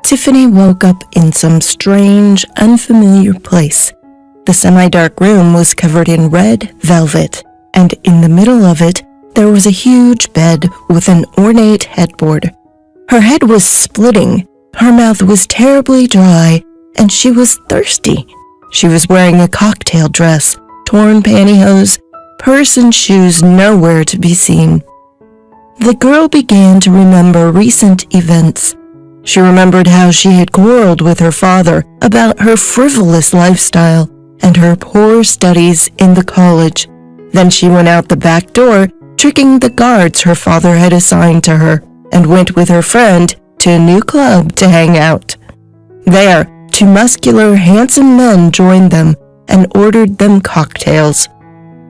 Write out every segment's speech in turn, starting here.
Tiffany woke up in some strange, unfamiliar place. The semi-dark room was covered in red velvet, and in the middle of it, there was a huge bed with an ornate headboard. Her head was splitting, her mouth was terribly dry, and she was thirsty. She was wearing a cocktail dress, torn pantyhose, purse and shoes nowhere to be seen. The girl began to remember recent events. She remembered how she had quarreled with her father about her frivolous lifestyle and her poor studies in the college. Then she went out the back door, tricking the guards her father had assigned to her, and went with her friend to a new club to hang out. There, two muscular, handsome men joined them and ordered them cocktails.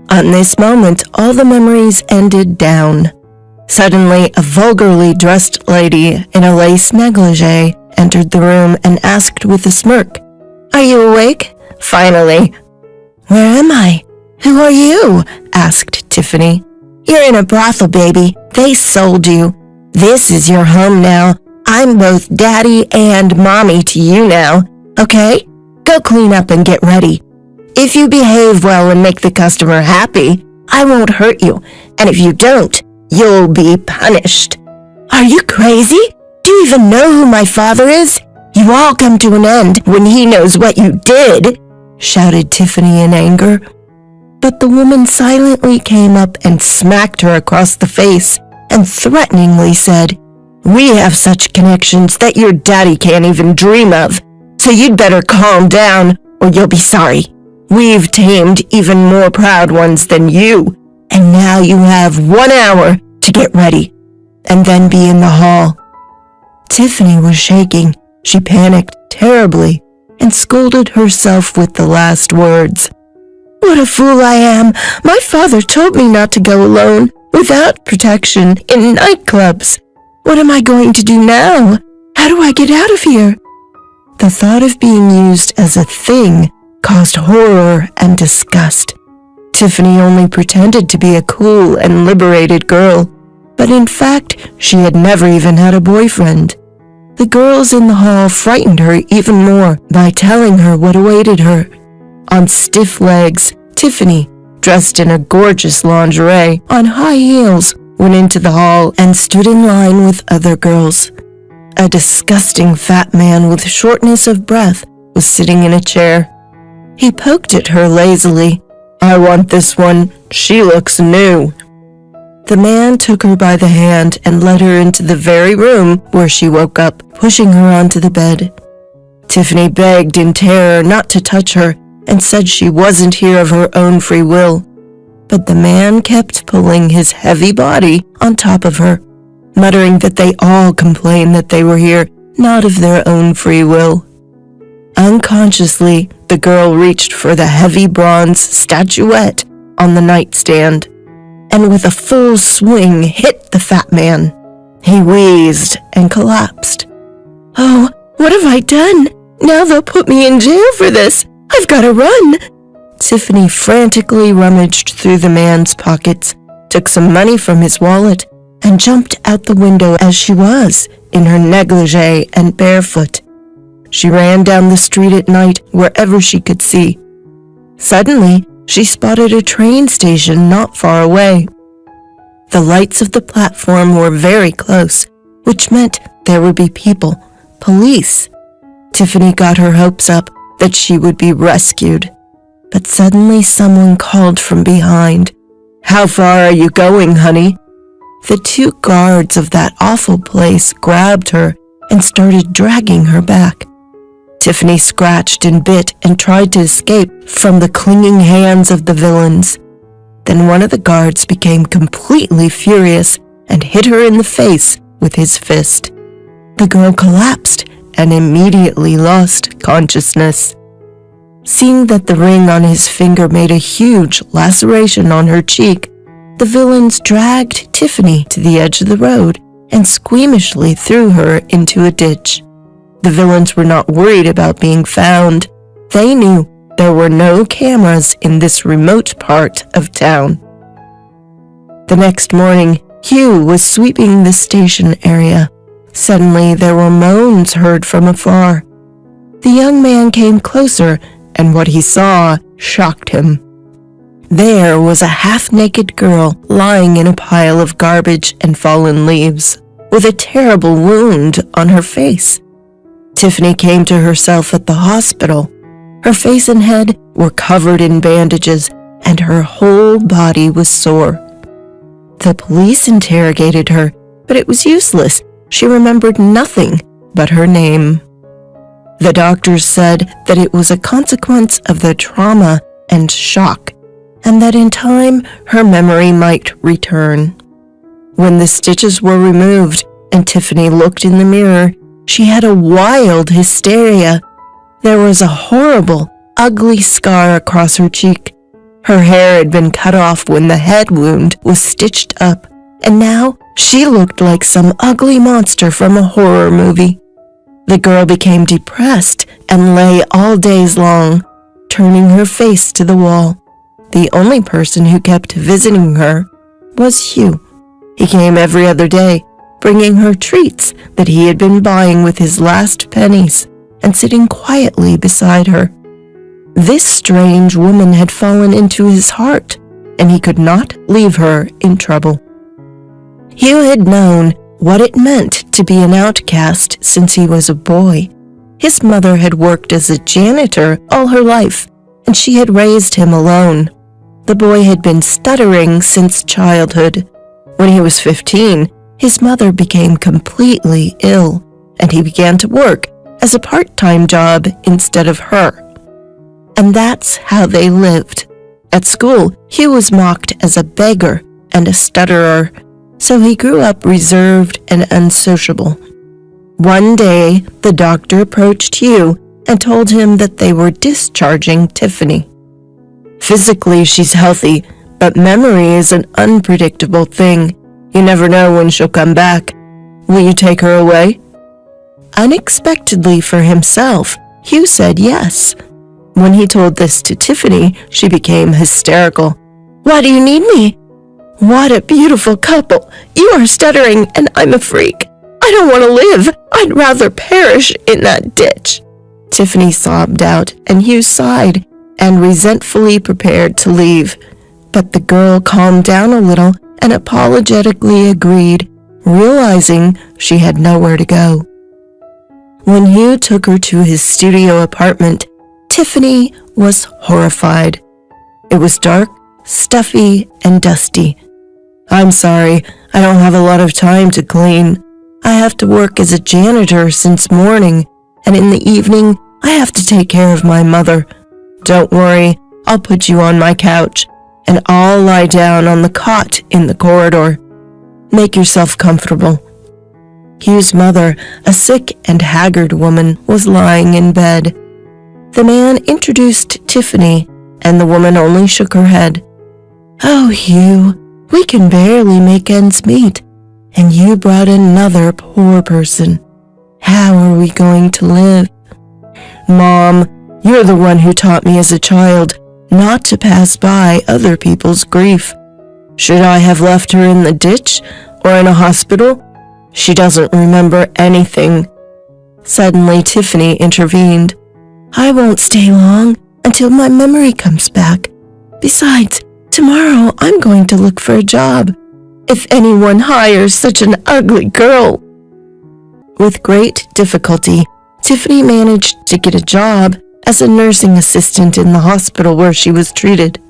On this moment, all the memories ended down. Suddenly, a vulgarly dressed lady in a lace negligee entered the room and asked with a smirk, "Are you awake?" "Finally." "Where am I?" "Who are you?" asked Tiffany. "You're in a brothel, baby. They sold you. This is your home now. I'm both daddy and mommy to you now. Okay? Go clean up and get ready. If you behave well and make the customer happy, I won't hurt you. And if you don't, you'll be punished." "Are you crazy? Do you even know who my father is? You all come to an end when he knows what you did," shouted Tiffany in anger. But the woman silently came up and smacked her across the face and threateningly said, "We have such connections that your daddy can't even dream of, so you'd better calm down or you'll be sorry. We've tamed even more proud ones than you, and now you have 1 hour to get ready, and then be in the hall." Tiffany was shaking. She panicked terribly and scolded herself with the last words. "What a fool I am! My father told me not to go alone, without protection, in nightclubs. What am I going to do now? How do I get out of here?" The thought of being used as a thing caused horror and disgust. Tiffany only pretended to be a cool and liberated girl, but in fact, she had never even had a boyfriend. The girls in the hall frightened her even more by telling her what awaited her. On stiff legs, Tiffany, dressed in a gorgeous lingerie on high heels, went into the hall and stood in line with other girls. A disgusting fat man with shortness of breath was sitting in a chair. He poked at her lazily. "I want this one. She looks new." The man took her by the hand and led her into the very room where she woke up, pushing her onto the bed. Tiffany begged in terror not to touch her and said she wasn't here of her own free will. But the man kept pulling his heavy body on top of her, muttering that they all complained that they were here not of their own free will. Unconsciously, the girl reached for the heavy bronze statuette on the nightstand, and with a full swing hit the fat man. He wheezed and collapsed. "Oh, what have I done? Now they'll put me in jail for this. I've got to run." Tiffany frantically rummaged through the man's pockets, took some money from his wallet, and jumped out the window as she was, in her negligee and barefoot. She ran down the street at night wherever she could see. Suddenly, she spotted a train station not far away. The lights of the platform were very close, which meant there would be people, police. Tiffany got her hopes up that she would be rescued. But suddenly someone called from behind, "How far are you going, honey?" The two guards of that awful place grabbed her and started dragging her back. Tiffany scratched and bit and tried to escape from the clinging hands of the villains. Then one of the guards became completely furious and hit her in the face with his fist. The girl collapsed and immediately lost consciousness. Seeing that the ring on his finger made a huge laceration on her cheek, the villains dragged Tiffany to the edge of the road and squeamishly threw her into a ditch. The villains were not worried about being found. They knew there were no cameras in this remote part of town. The next morning, Hugh was sweeping the station area. Suddenly there were moans heard from afar. The young man came closer, and what he saw shocked him. There was a half-naked girl lying in a pile of garbage and fallen leaves, with a terrible wound on her face. Tiffany came to herself at the hospital. Her face and head were covered in bandages, and her whole body was sore. The police interrogated her, but it was useless. She remembered nothing but her name. The doctors said that it was a consequence of the trauma and shock, and that in time her memory might return. When the stitches were removed and Tiffany looked in the mirror, she had a wild hysteria. There was a horrible, ugly scar across her cheek. Her hair had been cut off when the head wound was stitched up, and now she looked like some ugly monster from a horror movie. The girl became depressed and lay all days long, turning her face to the wall. The only person who kept visiting her was Hugh. He came every other day, bringing her treats that he had been buying with his last pennies, and sitting quietly beside her. This strange woman had fallen into his heart, and he could not leave her in trouble. Hugh had known what it meant to be an outcast since he was a boy. His mother had worked as a janitor all her life, and she had raised him alone. The boy had been stuttering since childhood. When he was 15, his mother became completely ill, and he began to work as a part-time job instead of her. And that's how they lived. At school, Hugh was mocked as a beggar and a stutterer, so he grew up reserved and unsociable. One day, the doctor approached Hugh and told him that they were discharging Tiffany. Physically, she's healthy, but memory is an unpredictable thing. You never know when she'll come back. Will you take her away? Unexpectedly for himself, Hugh said yes. When he told this to Tiffany, she became hysterical. Why do you need me? What a beautiful couple. You are stuttering and I'm a freak. I don't want to live. I'd rather perish in that ditch. Tiffany sobbed out, and Hugh sighed and resentfully prepared to leave. But the girl calmed down a little and apologetically agreed, realizing she had nowhere to go. When Hugh took her to his studio apartment, Tiffany was horrified. It was dark, stuffy, and dusty. I'm sorry, I don't have a lot of time to clean. I have to work as a janitor since morning, and in the evening, I have to take care of my mother. Don't worry, I'll put you on my couch, and I'll lie down on the cot in the corridor. Make yourself comfortable. Hugh's mother, a sick and haggard woman, was lying in bed. The man introduced Tiffany, and the woman only shook her head. Oh, Hugh, we can barely make ends meet, and you brought another poor person. How are we going to live? Mom, you're the one who taught me as a child not to pass by other people's grief. Should I have left her in the ditch or in a hospital? She doesn't remember anything. Suddenly, Tiffany intervened. I won't stay long until my memory comes back. Besides, tomorrow I'm going to look for a job. If anyone hires such an ugly girl. With great difficulty, Tiffany managed to get a job as a nursing assistant in the hospital where she was treated.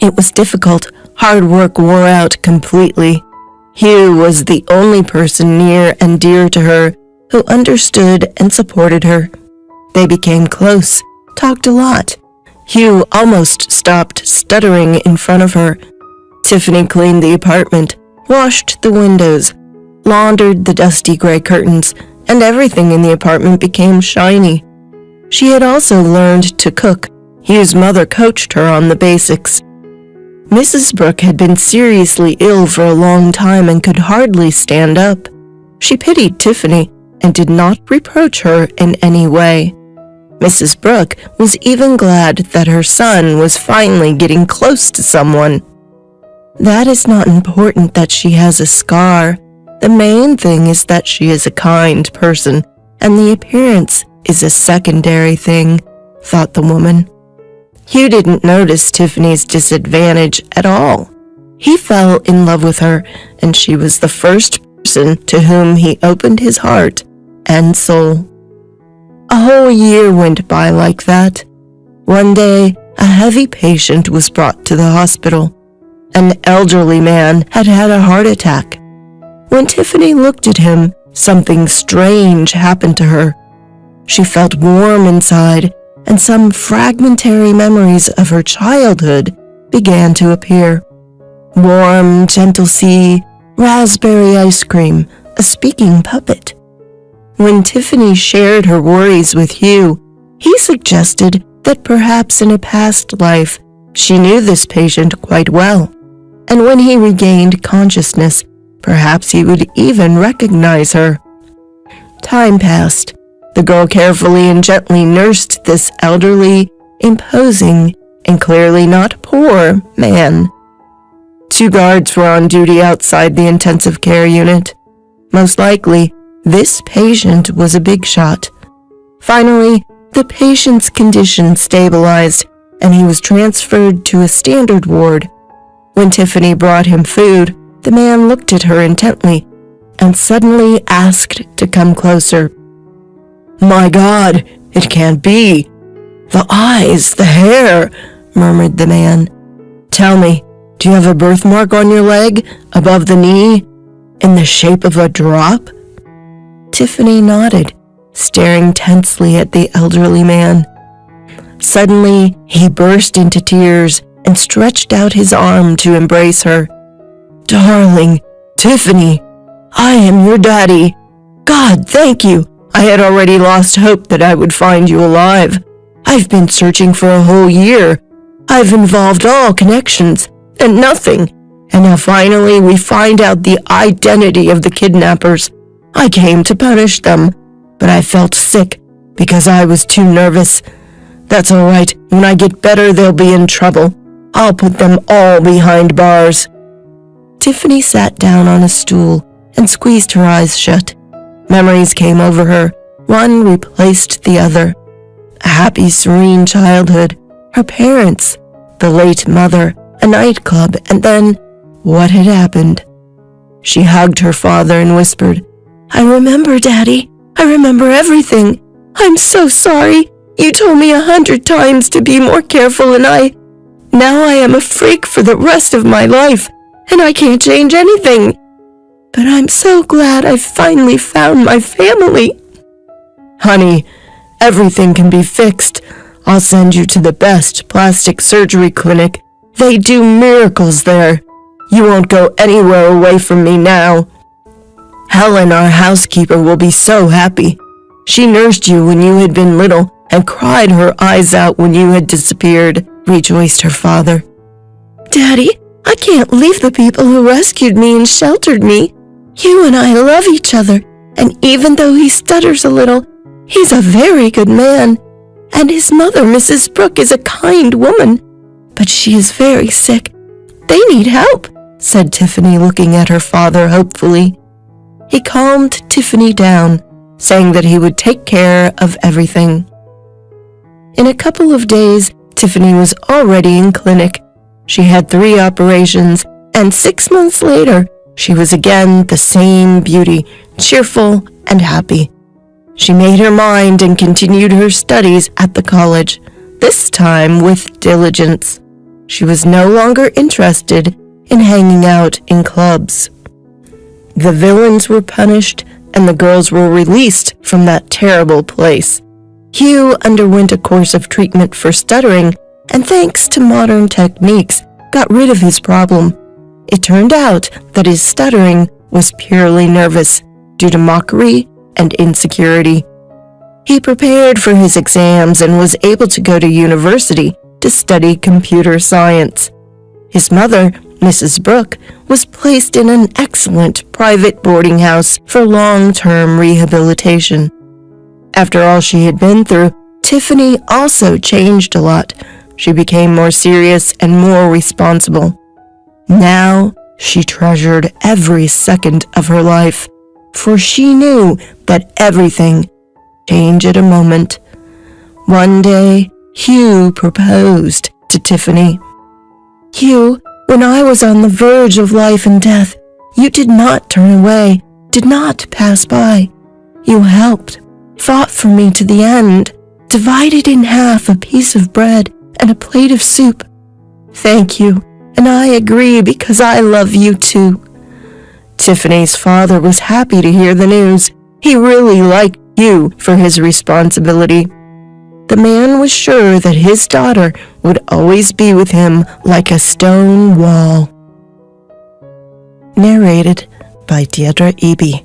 It was difficult. Hard work wore out completely. Hugh was the only person near and dear to her who understood and supported her. They became close, talked a lot. Hugh almost stopped stuttering in front of her. Tiffany cleaned the apartment, washed the windows, laundered the dusty gray curtains, and everything in the apartment became shiny. She had also learned to cook. Hugh's mother coached her on the basics. Mrs. Brooke had been seriously ill for a long time and could hardly stand up. She pitied Tiffany and did not reproach her in any way. Mrs. Brooke was even glad that her son was finally getting close to someone. That is not important that she has a scar. The main thing is that she is a kind person, and the appearance is a secondary thing, thought the woman. Hugh didn't notice Tiffany's disadvantage at all. He fell in love with her, and she was the first person to whom he opened his heart and soul. A whole year went by like that. One day, a heavy patient was brought to the hospital. An elderly man had had a heart attack. When Tiffany looked at him, something strange happened to her. She felt warm inside, and some fragmentary memories of her childhood began to appear. Warm, gentle sea, raspberry ice cream, a speaking puppet. When Tiffany shared her worries with Hugh, he suggested that perhaps in a past life she knew this patient quite well, and when he regained consciousness, perhaps he would even recognize her. Time passed. The girl carefully and gently nursed this elderly, imposing, and clearly not poor man. 2 guards were on duty outside the intensive care unit. Most likely, this patient was a big shot. Finally, the patient's condition stabilized, and he was transferred to a standard ward. When Tiffany brought him food, the man looked at her intently and suddenly asked to come closer. "My God, it can't be! The eyes, the hair," murmured the man. "Tell me, do you have a birthmark on your leg, above the knee, in the shape of a drop?" Tiffany nodded, staring tensely at the elderly man. Suddenly, he burst into tears and stretched out his arm to embrace her. "Darling, Tiffany, I am your daddy. God, thank you. I had already lost hope that I would find you alive. I've been searching for a whole year. I've involved all connections, and nothing. And now finally we find out the identity of the kidnappers. I came to punish them, but I felt sick because I was too nervous. That's all right. When I get better, they'll be in trouble. I'll put them all behind bars." Tiffany sat down on a stool and squeezed her eyes shut. Memories came over her. One replaced the other. A happy, serene childhood, her parents, the late mother, a nightclub, and then what had happened. She hugged her father and whispered, "I remember, Daddy. I remember everything. I'm so sorry. You told me 100 times to be more careful, and now I am a freak for the rest of my life, and I can't change anything. But I'm so glad I finally found my family." "Honey, everything can be fixed. I'll send you to the best plastic surgery clinic. They do miracles there. You won't go anywhere away from me now. Helen, our housekeeper, will be so happy. She nursed you when you had been little and cried her eyes out when you had disappeared," rejoiced her father. "Daddy, I can't leave the people who rescued me and sheltered me. You and I love each other, and even though he stutters a little, he's a very good man. And his mother, Mrs. Brooke, is a kind woman, but she is very sick. They need help," said Tiffany, looking at her father hopefully. He calmed Tiffany down, saying that he would take care of everything. In a couple of days, Tiffany was already in clinic. She had 3 operations, and 6 months later, she was again the same beauty, cheerful and happy. She made her mind and continued her studies at the college, this time with diligence. She was no longer interested in hanging out in clubs. The villains were punished, and the girls were released from that terrible place. Hugh underwent a course of treatment for stuttering, and thanks to modern techniques, got rid of his problem. It turned out that his stuttering was purely nervous due to mockery and insecurity. He prepared for his exams and was able to go to university to study computer science. His mother, Mrs. Brooke, was placed in an excellent private boarding house for long-term rehabilitation. After all she had been through, Tiffany also changed a lot. She became more serious and more responsible. Now, She treasured every second of her life, for she knew that everything changed at a moment. One day, Hugh proposed to Tiffany. "Hugh, when I was on the verge of life and death, you did not turn away, did not pass by. You helped, fought for me to the end, divided in half a piece of bread and a plate of soup. Thank you, and I agree because I love you too." Tiffany's father was happy to hear the news. He really liked Hugh for his responsibility. The man was sure that his daughter would always be with him like a stone wall. Narrated by Deirdre Eby.